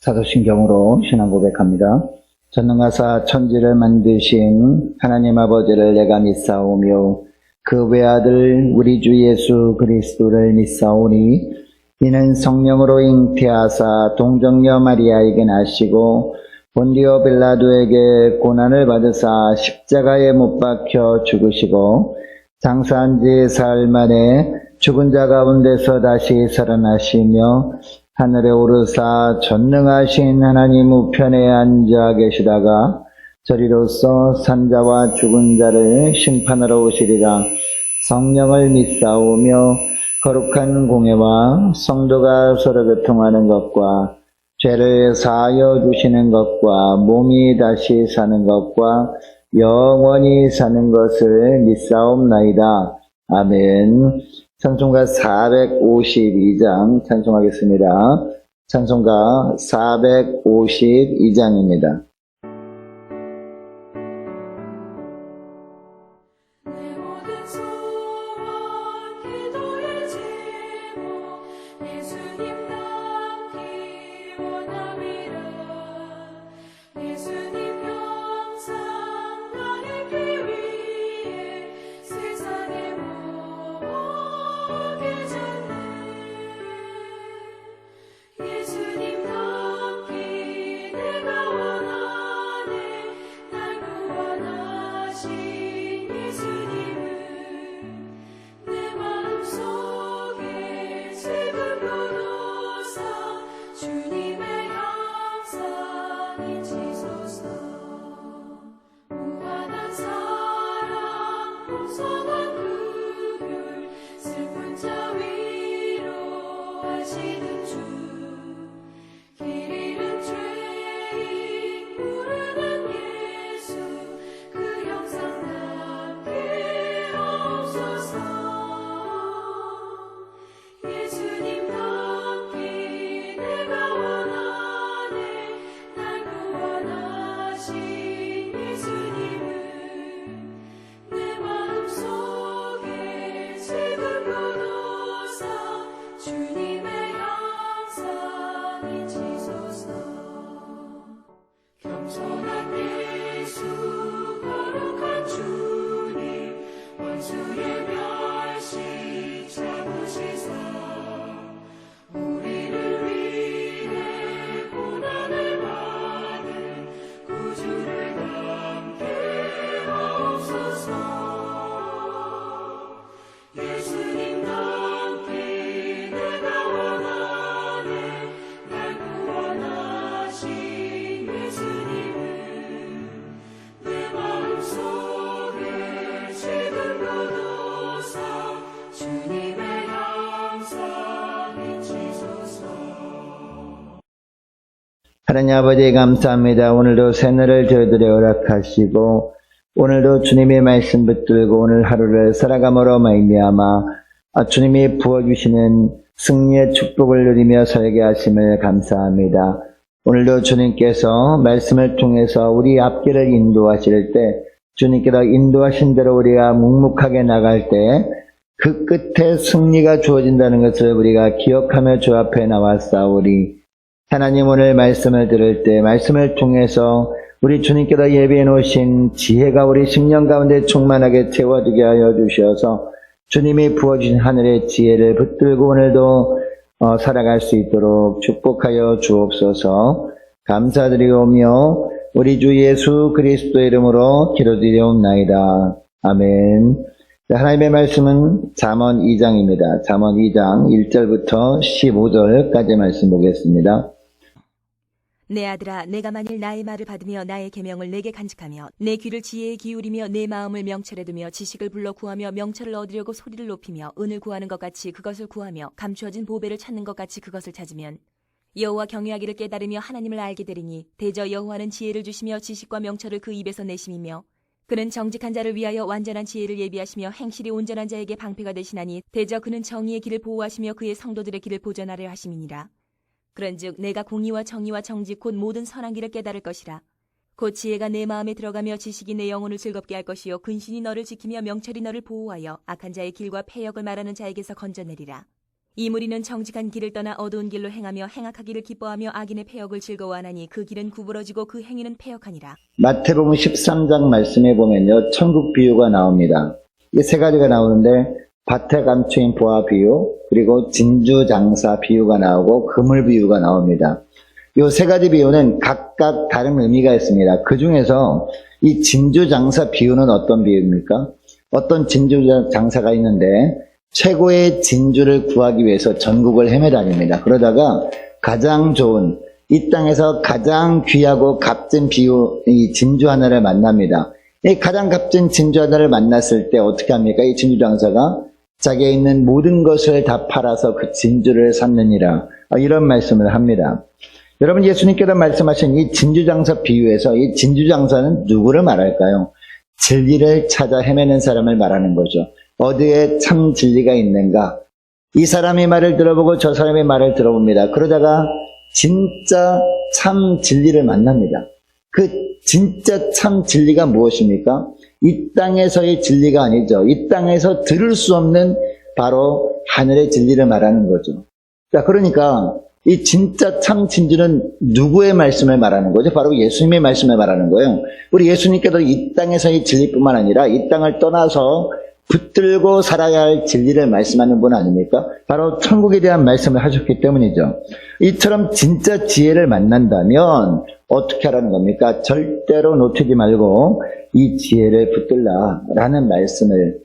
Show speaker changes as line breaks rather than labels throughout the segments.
사도신경으로 신앙 고백합니다. 전능하사 천지를 만드신 하나님 아버지를 내가 믿사오며 그 외아들 우리 주 예수 그리스도를 믿사오니 이는 성령으로 잉태하사 동정녀 마리아에게 나시고 본디오 빌라도에게 고난을 받으사 십자가에 못 박혀 죽으시고 장사한 지 사흘 만에 죽은 자 가운데서 다시 살아나시며 하늘에 오르사 전능하신 하나님 우편에 앉아 계시다가 저리로서 산자와 죽은 자를 심판하러 오시리라. 성령을 믿사오며 거룩한 공예와 성도가 서로 교통하는 것과 죄를 사하여 주시는 것과 몸이 다시 사는 것과 영원히 사는 것을 믿사옵나이다. 아멘. 찬송가 452장 찬송하겠습니다. 찬송가 452장입니다. 하나님 아버지 감사합니다. 오늘도 새날을 저희들이 허락하시고 오늘도 주님의 말씀 붙들고 오늘 하루를 살아감으로 말미암아 주님이 부어주시는 승리의 축복을 누리며 살게 하심을 감사합니다. 오늘도 주님께서 말씀을 통해서 우리 앞길을 인도하실 때 주님께서 인도하신 대로 우리가 묵묵하게 나갈 때 그 끝에 승리가 주어진다는 것을 우리가 기억하며 주 앞에 나왔사오니 하나님 오늘 말씀을 들을 때 말씀을 통해서 우리 주님께서 예비해 놓으신 지혜가 우리 심령 가운데 충만하게 채워지게 하여 주셔서 주님이 부어주신 하늘의 지혜를 붙들고 오늘도 살아갈 수 있도록 축복하여 주옵소서. 감사드리오며 우리 주 예수 그리스도의 이름으로 기도드리옵나이다. 아멘. 하나님의 말씀은 잠언 2장입니다. 잠언 2장 1절부터 15절까지 말씀 보겠습니다.
내 아들아, 내가 만일 나의 말을 받으며 나의 계명을 내게 간직하며 내 귀를 지혜에 기울이며 내 마음을 명철에 두며 지식을 불러 구하며 명철을 얻으려고 소리를 높이며 은을 구하는 것 같이 그것을 구하며 감추어진 보배를 찾는 것 같이 그것을 찾으면 여호와 경외하기를 깨달으며 하나님을 알게 되리니 대저 여호와는 지혜를 주시며 지식과 명철을 그 입에서 내심이며 그는 정직한 자를 위하여 완전한 지혜를 예비하시며 행실이 온전한 자에게 방패가 되시나니 대저 그는 정의의 길을 보호하시며 그의 성도들의 길을 보전하려 하심이니라. 그런즉 내가 공의와 정의와 정직 곧 모든 선한 길을 깨달을 것이라. 곧 지혜가 내 마음에 들어가며 지식이 내 영혼을 즐겁게 할 것이요 근신이 너를 지키며 명철이 너를 보호하여 악한 자의 길과 패역을 말하는 자에게서 건져내리라. 이 무리는 정직한 길을 떠나 어두운 길로 행하며 행악하기를 기뻐하며 악인의 패역을 즐거워하나니 그 길은 구부러지고 그 행위는 패역하니라.
마태복음 13장 말씀에 보면요, 천국 비유가 나옵니다. 이 세 가지가 나오는데 밭에 감추인 보화 비유, 그리고 진주 장사 비유가 나오고 그물 비유가 나옵니다. 이 세 가지 비유는 각각 다른 의미가 있습니다. 그 중에서 이 진주 장사 비유는 어떤 비유입니까? 어떤 진주 장사가 있는데 최고의 진주를 구하기 위해서 전국을 헤매다닙니다. 그러다가 가장 좋은, 이 땅에서 가장 귀하고 값진 이 진주 하나를 만납니다. 이 가장 값진 진주 하나를 만났을 때 어떻게 합니까? 이 진주 장사가 자기에 있는 모든 것을 다 팔아서 그 진주를 샀느니라, 이런 말씀을 합니다. 여러분, 예수님께서 말씀하신 이 진주 장사 비유에서 이 진주 장사는 누구를 말할까요? 진리를 찾아 헤매는 사람을 말하는 거죠. 어디에 참 진리가 있는가? 이 사람의 말을 들어보고 저 사람의 말을 들어봅니다. 그러다가 진짜 참 진리를 만납니다. 그 진짜 참 진리가 무엇입니까? 이 땅에서의 진리가 아니죠. 이 땅에서 들을 수 없는 바로 하늘의 진리를 말하는 거죠. 자, 그러니까 이 진짜 참 진주는 누구의 말씀을 말하는 거죠? 바로 예수님의 말씀을 말하는 거예요. 우리 예수님께서 이 땅에서의 진리뿐만 아니라 이 땅을 떠나서 붙들고 살아야 할 진리를 말씀하는 분 아닙니까? 바로 천국에 대한 말씀을 하셨기 때문이죠. 이처럼 진짜 지혜를 만난다면 어떻게 하라는 겁니까? 절대로 놓치지 말고 이 지혜를 붙들라라는 말씀을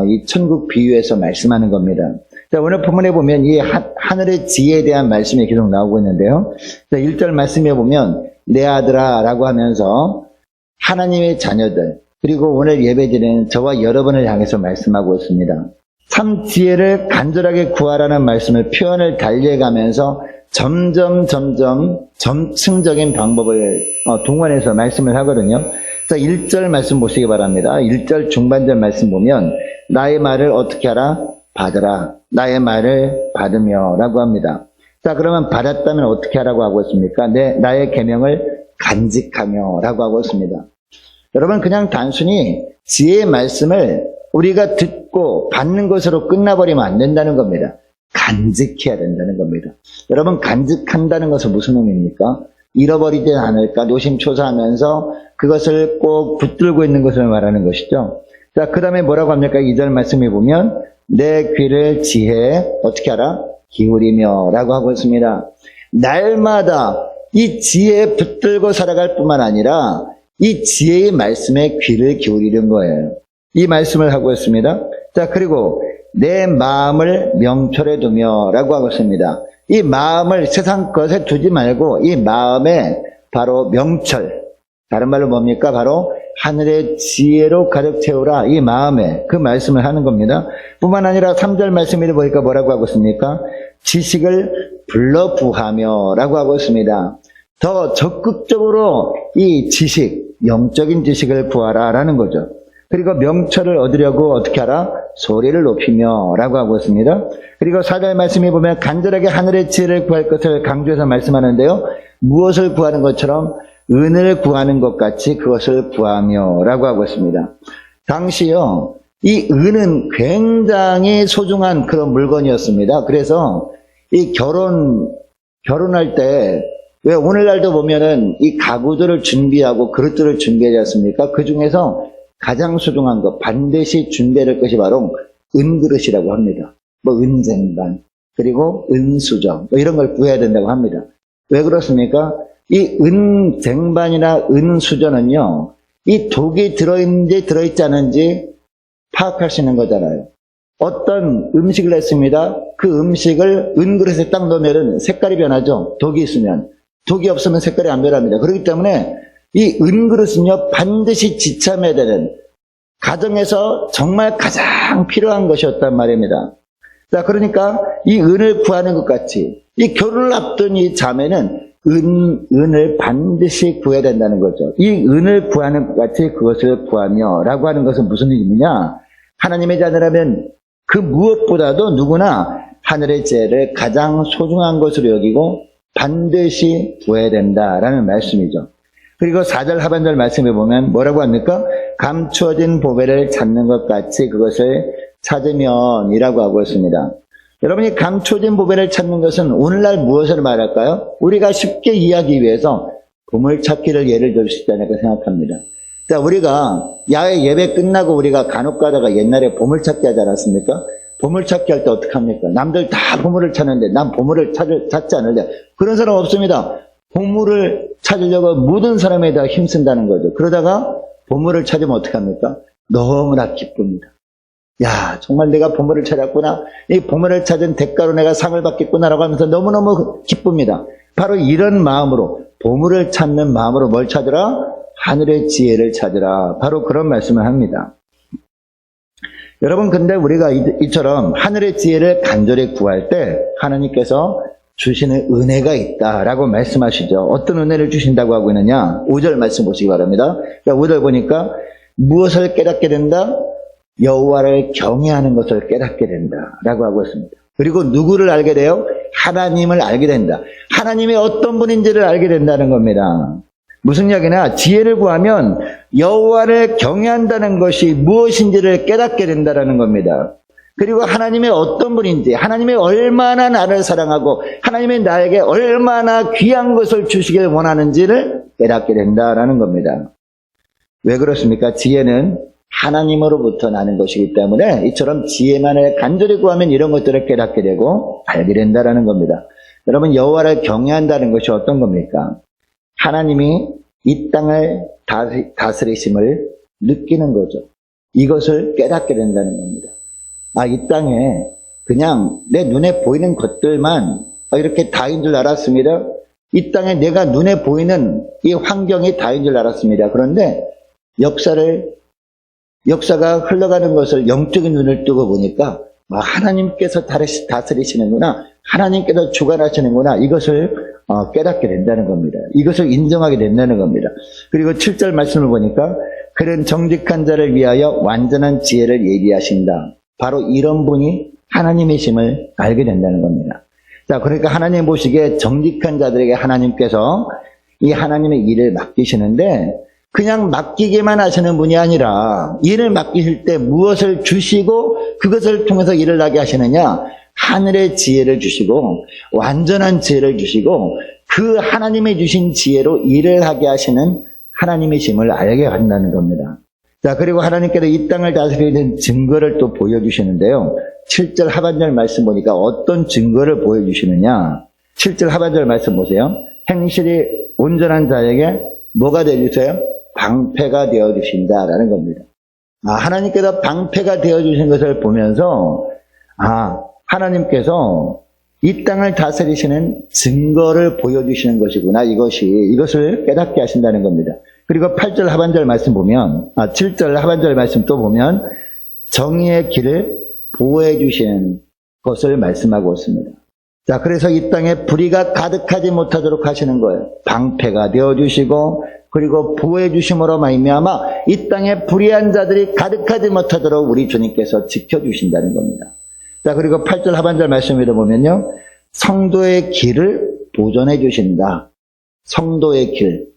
이 천국 비유에서 말씀하는 겁니다. 자, 오늘 본문에 보면 이 하늘의 지혜에 대한 말씀이 계속 나오고 있는데요. 자, 1절 말씀에 보면 내 아들아 라고 하면서 하나님의 자녀들, 그리고 오늘 예배드리는 저와 여러분을 향해서 말씀하고 있습니다. 참 지혜를 간절하게 구하라는 말씀을 표현을 달리해가면서 점점 점층적인 방법을 동원해서 말씀을 하거든요. 자, 1절 말씀 보시기 바랍니다. 1절 중반절 말씀 보면 나의 말을 어떻게 하라? 받으라. 나의 말을 받으며 라고 합니다. 자, 그러면 받았다면 어떻게 하라고 하고 있습니까? 나의 계명을 간직하며 라고 하고 있습니다. 여러분, 그냥 단순히 지혜의 말씀을 우리가 듣고 받는 것으로 끝나버리면 안 된다는 겁니다. 간직해야 된다는 겁니다. 여러분, 간직한다는 것은 무슨 의미입니까? 잃어버리지 않을까 노심초사하면서 그것을 꼭 붙들고 있는 것을 말하는 것이죠. 자, 그 다음에 뭐라고 합니까? 2절 말씀에 보면 내 귀를 지혜에 어떻게 하라? 기울이며 라고 하고 있습니다. 날마다 이 지혜에 붙들고 살아갈 뿐만 아니라 이 지혜의 말씀에 귀를 기울이는 거예요. 이 말씀을 하고 있습니다. 자, 그리고 내 마음을 명철에 두며 라고 하고 있습니다. 이 마음을 세상 것에 두지 말고 이 마음에 바로 명철, 다른 말로 뭡니까? 바로 하늘의 지혜로 가득 채우라. 이 마음에 그 말씀을 하는 겁니다. 뿐만 아니라 3절 말씀에 보니까 뭐라고 하고 있습니까? 지식을 불러 구하며 라고 하고 있습니다. 더 적극적으로 이 지식, 영적인 지식을 구하라 라는 거죠. 그리고 명철을 얻으려고 어떻게 하라? 소리를 높이며 라고 하고 있습니다. 그리고 4절 말씀에 보면 간절하게 하늘의 지혜를 구할 것을 강조해서 말씀하는데요. 무엇을 구하는 것처럼 은을 구하는 것 같이 그것을 구하며 라고 하고 있습니다. 당시요, 이 은은 굉장히 소중한 그런 물건이었습니다. 그래서 이 결혼할 때 왜 오늘날도 보면은 이 가구들을 준비하고 그릇들을 준비하지 않습니까? 그 중에서 가장 소중한 것, 반드시 준비해야 될 것이 바로 은그릇이라고 합니다. 뭐 은쟁반, 그리고 은수저, 뭐 이런 걸 구해야 된다고 합니다. 왜 그렇습니까? 이 은쟁반이나 은수저는요, 이 독이 들어있는지 들어있지 않은지 파악할 수 있는 거잖아요. 어떤 음식을 했습니다. 그 음식을 은그릇에 딱 넣으면 색깔이 변하죠. 독이 있으면. 독이 없으면 색깔이 안 변합니다. 그렇기 때문에 이 은그릇은요, 반드시 지참해야 되는 가정에서 정말 가장 필요한 것이었단 말입니다. 자, 그러니까 이 은을 구하는 것 같이 이 결혼을 앞둔 이 자매는 은을 반드시 구해야 된다는 거죠. 이 은을 구하는 것 같이 그것을 구하며 라고 하는 것은 무슨 의미냐? 하나님의 자녀라면 그 무엇보다도 누구나 하늘의 지혜를 가장 소중한 것으로 여기고 반드시 구해야 된다라는 말씀이죠. 그리고 4절 하반절 말씀에 보면 뭐라고 합니까? 감추어진 보배를 찾는 것 같이 그것을 찾으면 이라고 하고 있습니다. 여러분이 감춰진 보배를 찾는 것은 오늘날 무엇을 말할까요? 우리가 쉽게 이해하기 위해서 보물찾기를 예를 들 수 있지 않을까 생각합니다. 자, 우리가 야외 예배 끝나고 우리가 간혹 가다가 옛날에 보물찾기 하지 않았습니까? 보물찾기 할 때 어떻게 합니까? 남들 다 보물을 찾는데 난 보물을 찾지 않을래. 그런 사람 없습니다. 보물을 찾으려고 모든 사람에 다 힘쓴다는 거죠. 그러다가 보물을 찾으면 어떻게 합니까? 너무나 기쁩니다. 야, 정말 내가 보물을 찾았구나. 이 보물을 찾은 대가로 내가 상을 받겠구나라고 하면서 너무너무 기쁩니다. 바로 이런 마음으로, 보물을 찾는 마음으로 뭘 찾으라? 하늘의 지혜를 찾으라. 바로 그런 말씀을 합니다. 여러분, 근데 우리가 이처럼 하늘의 지혜를 간절히 구할 때 하나님께서 주시는 은혜가 있다라고 말씀하시죠. 어떤 은혜를 주신다고 하고 있느냐? 5절 말씀 보시기 바랍니다. 5절 보니까 무엇을 깨닫게 된다? 여호와를 경외하는 것을 깨닫게 된다라고 하고 있습니다. 그리고 누구를 알게 돼요? 하나님을 알게 된다. 하나님이 어떤 분인지를 알게 된다는 겁니다. 무슨 이야기냐? 지혜를 구하면 여호와를 경외한다는 것이 무엇인지를 깨닫게 된다는 겁니다. 그리고 하나님의 어떤 분인지, 하나님이 얼마나 나를 사랑하고 하나님이 나에게 얼마나 귀한 것을 주시길 원하는지를 깨닫게 된다는 겁니다. 왜 그렇습니까? 지혜는 하나님으로부터 나는 것이기 때문에 이처럼 지혜만을 간절히 구하면 이런 것들을 깨닫게 되고 알게 된다는 겁니다. 여러분, 여호와를 경외한다는 것이 어떤 겁니까? 하나님이 이 땅을 다스리심을 느끼는 거죠. 이것을 깨닫게 된다는 겁니다. 아, 이 땅에 그냥 내 눈에 보이는 것들만 이렇게 다인 줄 알았습니다. 이 땅에 내가 눈에 보이는 이 환경이 다인 줄 알았습니다. 그런데 역사가 흘러가는 것을 영적인 눈을 뜨고 보니까 하나님께서 다스리시는구나, 하나님께서 주관하시는구나, 이것을 깨닫게 된다는 겁니다. 이것을 인정하게 된다는 겁니다. 그리고 7절 말씀을 보니까 그는 정직한 자를 위하여 완전한 지혜를 예비하신다. 바로 이런 분이 하나님이심을 알게 된다는 겁니다. 자, 그러니까 하나님 보시기에 정직한 자들에게 하나님께서 이 하나님의 일을 맡기시는데 그냥 맡기기만 하시는 분이 아니라 일을 맡기실 때 무엇을 주시고 그것을 통해서 일을 하게 하시느냐? 하늘의 지혜를 주시고 완전한 지혜를 주시고 그 하나님이 주신 지혜로 일을 하게 하시는 하나님이심을 알게 한다는 겁니다. 자, 그리고 하나님께서 이 땅을 다스리는 증거를 또 보여주시는데요. 7절 하반절 말씀 보니까 어떤 증거를 보여주시느냐? 7절 하반절 말씀 보세요. 행실이 온전한 자에게 뭐가 되어주세요? 방패가 되어주신다라는 겁니다. 하나님께서 방패가 되어주신 것을 보면서 하나님께서 이 땅을 다스리시는 증거를 보여주시는 것이구나. 이것을 깨닫게 하신다는 겁니다. 그리고 8절 하반절 말씀 보면 7절 하반절 말씀 또 보면 정의의 길을 보호해 주시는 것을 말씀하고 있습니다. 자, 그래서 이 땅에 불의가 가득하지 못하도록 하시는 거예요. 방패가 되어주시고 그리고 보호해 주심으로 말미암아 이 땅에 불의한 자들이 가득하지 못하도록 우리 주님께서 지켜주신다는 겁니다. 자, 그리고 8절 하반절 말씀을 보면요, 성도의 길을 보존해 주신다. 성도의 길,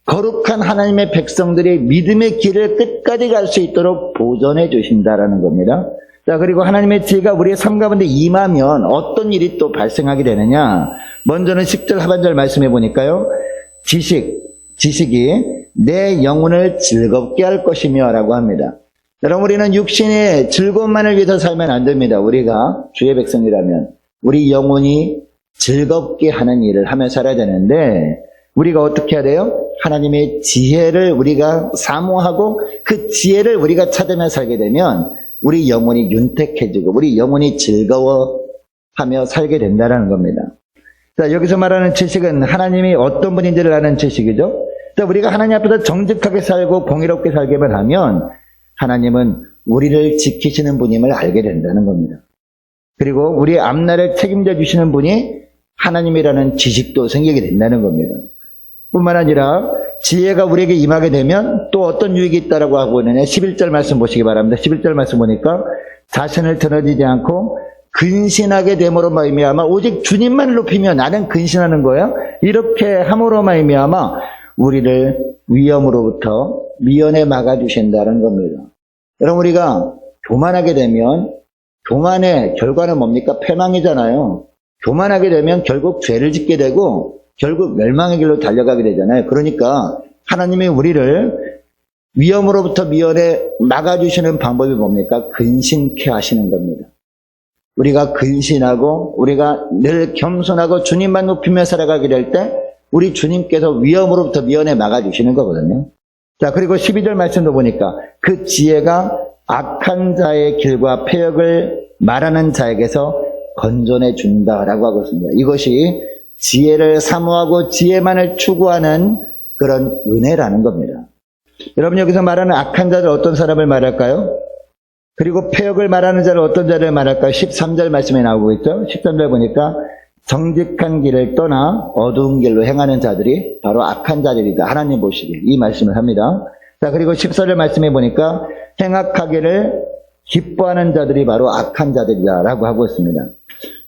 거룩한 하나님의 백성들이 믿음의 길을 끝까지 갈 수 있도록 보존해 주신다라는 겁니다. 자, 그리고 하나님의 지혜가 우리의 삶 가운데 임하면 어떤 일이 또 발생하게 되느냐? 먼저는 10절 하반절 말씀해 보니까요, 지식이 내 영혼을 즐겁게 할 것이며 라고 합니다. 여러분, 우리는 육신의 즐거움만을 위해서 살면 안 됩니다. 우리가 주의 백성이라면 우리 영혼이 즐겁게 하는 일을 하며 살아야 되는데 우리가 어떻게 해야 돼요? 하나님의 지혜를 우리가 사모하고 그 지혜를 우리가 찾으며 살게 되면 우리 영혼이 윤택해지고 우리 영혼이 즐거워하며 살게 된다는 겁니다. 자, 여기서 말하는 지식은 하나님이 어떤 분인지를 아는 지식이죠. 자, 우리가 하나님 앞에서 정직하게 살고 공의롭게 살게만 하면 하나님은 우리를 지키시는 분임을 알게 된다는 겁니다. 그리고 우리의 앞날을 책임져 주시는 분이 하나님이라는 지식도 생기게 된다는 겁니다. 뿐만 아니라 지혜가 우리에게 임하게 되면 또 어떤 유익이 있다라고 하고 있느냐? 11절 말씀 보시기 바랍니다. 11절 말씀 보니까 자신을 드러지지 않고 근신하게 됨으로 말미암아 오직 주님만 높이며 나는 근신하는 거야. 이렇게 함으로 말미암아 우리를 위험으로부터 미연에 막아주신다는 겁니다. 여러분, 우리가 교만하게 되면 교만의 결과는 뭡니까? 패망이잖아요. 교만하게 되면 결국 죄를 짓게 되고 결국 멸망의 길로 달려가게 되잖아요. 그러니까 하나님이 우리를 위험으로부터 미연에 막아주시는 방법이 뭡니까? 근신케 하시는 겁니다. 우리가 근신하고 우리가 늘 겸손하고 주님만 높이며 살아가게 될 때 우리 주님께서 위험으로부터 미연에 막아주시는 거거든요. 자, 그리고 12절 말씀도 보니까 그 지혜가 악한 자의 길과 패역을 말하는 자에게서 건전해 준다라고 하고 있습니다. 이것이 지혜를 사모하고 지혜만을 추구하는 그런 은혜라는 겁니다. 여러분 여기서 말하는 악한 자들 어떤 사람을 말할까요? 그리고 패역을 말하는 자를 어떤 자를 말할까요? 13절 말씀에 나오고 있죠. 13절 보니까 정직한 길을 떠나 어두운 길로 행하는 자들이 바로 악한 자들이다. 하나님 보시기에 이 말씀을 합니다. 자, 그리고 14절 말씀에 보니까 행악하기를 기뻐하는 자들이 바로 악한 자들이다라고 하고 있습니다.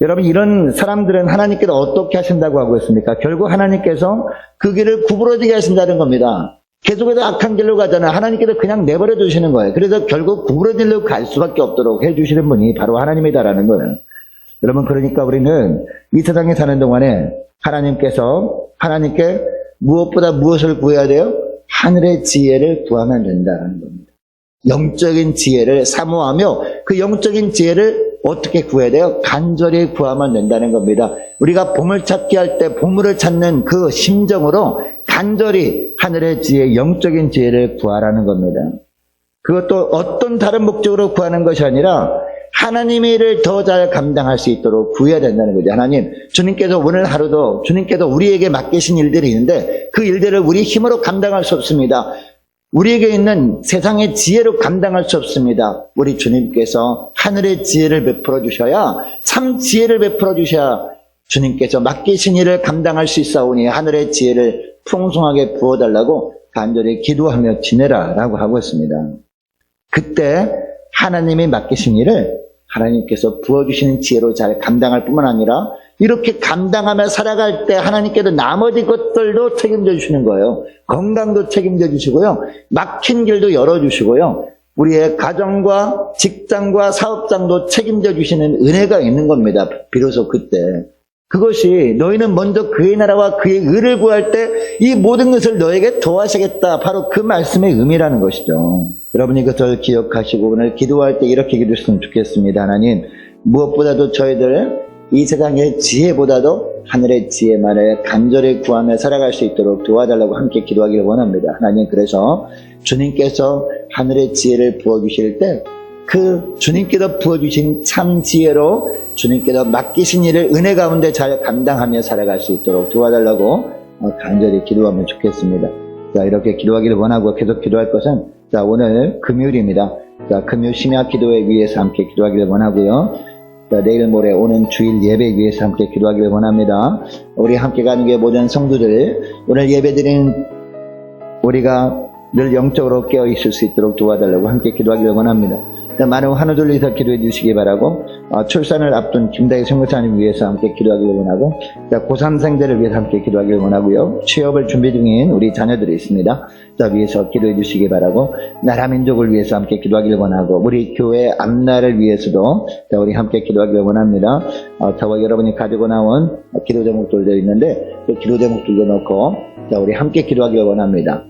여러분 이런 사람들은 하나님께서 어떻게 하신다고 하고 있습니까? 결국 하나님께서 그 길을 구부러지게 하신다는 겁니다. 계속해서 악한 길로 가잖아요. 하나님께서 그냥 내버려 두시는 거예요. 그래서 결국 구부러진 길로 갈 수밖에 없도록 해주시는 분이 바로 하나님이다라는 거예요. 여러분 그러니까 우리는 이 세상에 사는 동안에 하나님께 무엇보다 무엇을 구해야 돼요? 하늘의 지혜를 구하면 된다는 겁니다. 영적인 지혜를 사모하며 그 영적인 지혜를 어떻게 구해야 돼요? 간절히 구하면 된다는 겁니다. 우리가 보물찾기 할 때 보물을 찾는 그 심정으로 간절히 하늘의 지혜, 영적인 지혜를 구하라는 겁니다. 그것도 어떤 다른 목적으로 구하는 것이 아니라 하나님의 일을 더 잘 감당할 수 있도록 구해야 된다는 거죠. 하나님, 주님께서 오늘 하루도 주님께서 우리에게 맡기신 일들이 있는데 그 일들을 우리 힘으로 감당할 수 없습니다. 우리에게 있는 세상의 지혜로 감당할 수 없습니다. 우리 주님께서 하늘의 지혜를 베풀어 주셔야, 참 지혜를 베풀어 주셔야 주님께서 맡기신 일을 감당할 수 있사오니 하늘의 지혜를 풍성하게 부어달라고 간절히 기도하며 지내라라고 하고 있습니다. 그때 하나님이 맡기신 일을 하나님께서 부어주시는 지혜로 잘 감당할 뿐만 아니라 이렇게 감당하며 살아갈 때 하나님께서 나머지 것들도 책임져 주시는 거예요. 건강도 책임져 주시고요. 막힌 길도 열어주시고요. 우리의 가정과 직장과 사업장도 책임져 주시는 은혜가 있는 겁니다. 비로소 그때. 그것이 너희는 먼저 그의 나라와 그의 의를 구할 때 이 모든 것을 너에게 더하시겠다. 바로 그 말씀의 의미라는 것이죠. 여러분이 이것을 기억하시고 오늘 기도할 때 이렇게 기도했으면 좋겠습니다. 하나님, 무엇보다도 저희들 이 세상의 지혜보다도 하늘의 지혜만을 간절히 구하며 살아갈 수 있도록 도와달라고 함께 기도하기를 원합니다. 하나님, 그래서 주님께서 하늘의 지혜를 부어주실 때 그 주님께서 부어주신 참 지혜로 주님께서 맡기신 일을 은혜 가운데 잘 감당하며 살아갈 수 있도록 도와달라고 간절히 기도하면 좋겠습니다. 자, 이렇게 기도하기를 원하고 계속 기도할 것은 자, 오늘 금요일입니다. 자, 금요 심야 기도회 위해서 함께 기도하기를 원하고요. 자, 내일 모레 오는 주일 예배 위해서 함께 기도하기를 원합니다. 우리 함께 가는 게 모든 성도들 오늘 예배드리는 우리가 늘 영적으로 깨어 있을 수 있도록 도와달라고 함께 기도하기를 원합니다. 자, 많은 환호 돌리서 기도해 주시기 바라고 출산을 앞둔 김다희 선교사님 위해서 함께 기도하기를 원하고 자, 고3생들을 위해서 함께 기도하기를 원하고요. 취업을 준비 중인 우리 자녀들이 있습니다. 자, 위해서 기도해 주시기 바라고 나라 민족을 위해서 함께 기도하기를 원하고 우리 교회 앞날을 위해서도 자, 우리 함께 기도하기를 원합니다. 저와 여러분이 가지고 나온 기도 제목들도 있는데 그 기도 제목들도 넣고 자, 우리 함께 기도하기를 원합니다.